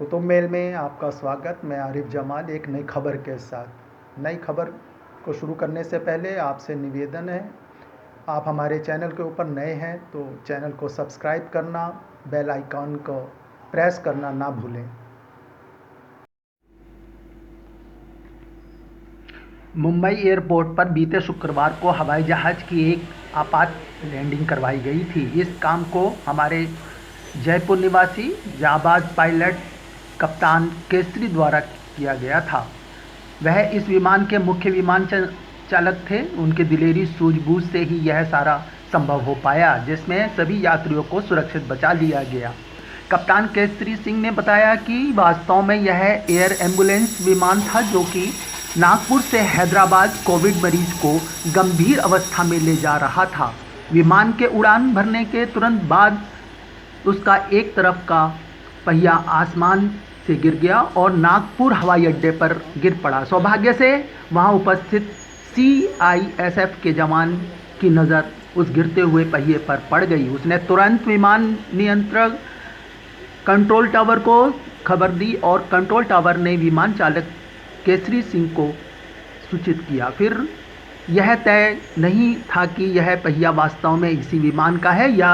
Qutub mail में आपका स्वागत। मैं आरिफ जमाल एक नई खबर के साथ। नई खबर को शुरू करने से पहले आपसे निवेदन है, आप हमारे चैनल के ऊपर नए हैं तो चैनल को सब्सक्राइब करना, बेल आइकॉन को प्रेस करना ना भूलें। मुंबई एयरपोर्ट पर बीते शुक्रवार को हवाई जहाज की एक आपात लैंडिंग करवाई गई थी। इस काम को हमारे जयपुर निवासी जाबाज पायलट कप्तान केसरी द्वारा किया गया था। वह इस विमान के मुख्य विमान चालक थे। उनके दिलेरी सूझबूझ से ही यह सारा संभव हो पाया, जिसमें सभी यात्रियों को सुरक्षित बचा लिया गया। कप्तान केसरी सिंह ने बताया कि वास्तव में यह एयर एम्बुलेंस विमान था, जो कि नागपुर से हैदराबाद कोविड मरीज को गंभीर अवस्था में ले जा रहा था। विमान के उड़ान भरने के तुरंत बाद उसका एक तरफ का पहिया आसमान से गिर गया और नागपुर हवाई अड्डे पर गिर पड़ा। सौभाग्य से वहां उपस्थित CISF के जवान की नज़र उस गिरते हुए पहिए पर पड़ गई। उसने तुरंत विमान नियंत्रक कंट्रोल टावर को खबर दी और कंट्रोल टावर ने विमान चालक केसरी सिंह को सूचित किया। फिर यह तय नहीं था कि यह पहिया वास्तव में इसी विमान का है या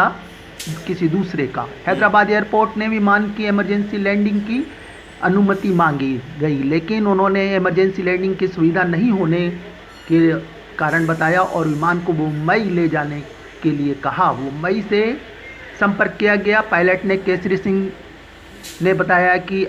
किसी दूसरे का। हैदराबाद एयरपोर्ट ने विमान की इमरजेंसी लैंडिंग की अनुमति मांगी गई, लेकिन उन्होंने इमरजेंसी लैंडिंग की सुविधा नहीं होने के कारण बताया और विमान को मुंबई ले जाने के लिए कहा। मुंबई से संपर्क किया गया। पायलट ने केसरी सिंह ने बताया कि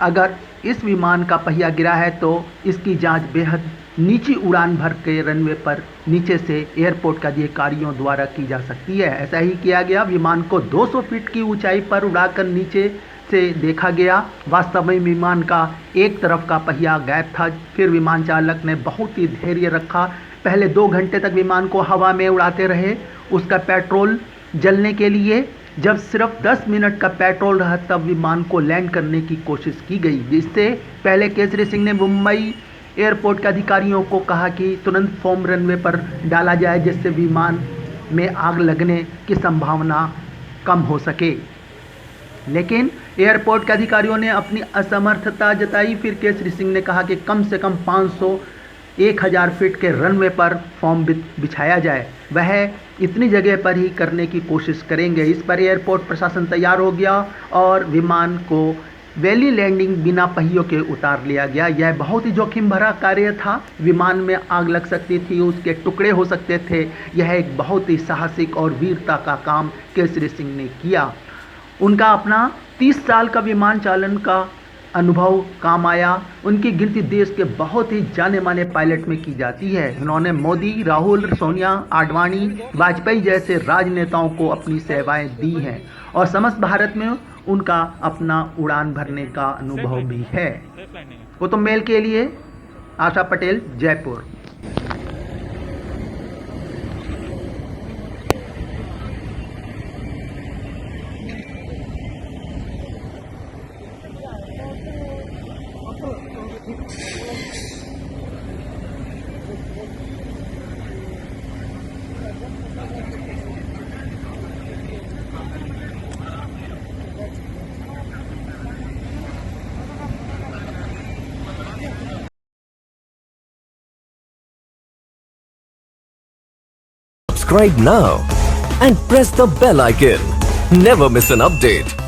अगर इस विमान का पहिया गिरा है तो इसकी जांच बेहद नीची उड़ान भर के रनवे पर नीचे से एयरपोर्ट के अधिकारियों द्वारा की जा सकती है। ऐसा ही किया गया। विमान को 200 फीट की ऊंचाई पर उड़ाकर नीचे से देखा गया। वास्तव में विमान का एक तरफ का पहिया गायब था। फिर विमान चालक ने बहुत ही धैर्य रखा। पहले 2 घंटे तक विमान को हवा में उड़ाते रहे। उसका पेट्रोल जलने के लिए जब सिर्फ 10 मिनट का पेट्रोल रहा तब विमान को लैंड करने की कोशिश की गई। जिससे पहले केसरी सिंह ने मुंबई एयरपोर्ट के अधिकारियों को कहा कि तुरंत फोम रनवे पर डाला जाए, जिससे विमान में आग लगने की संभावना कम हो सके। लेकिन एयरपोर्ट के अधिकारियों ने अपनी असमर्थता जताई। फिर केसरी सिंह ने कहा कि कम से कम 500-1000 फीट के रनवे पर फोम बिछाया जाए। वह इतनी जगह पर ही करने की कोशिश करेंगे। इस पर एयरपोर्ट प्रशासन तैयार हो गया और विमान को वैली लैंडिंग बिना पहियों के उतार लिया गया। यह बहुत ही जोखिम भरा कार्य था। विमान में आग लग सकती थी, उसके टुकड़े हो सकते थे। यह एक बहुत ही साहसिक और वीरता का काम केसरी सिंह ने किया। उनका अपना 30 साल का विमान चालन का अनुभव काम आया। उनकी गिनती देश के बहुत ही जाने माने पायलट में की जाती है। उन्होंने मोदी, राहुल, सोनिया, आडवाणी, वाजपेयी जैसे राजनेताओं को अपनी सेवाएं दी हैं और समस्त भारत में उनका अपना उड़ान भरने का अनुभव भी है। कुतुब मेल के लिए आशा Patel, Jaipur. Subscribe now and press the bell icon. Never miss an update.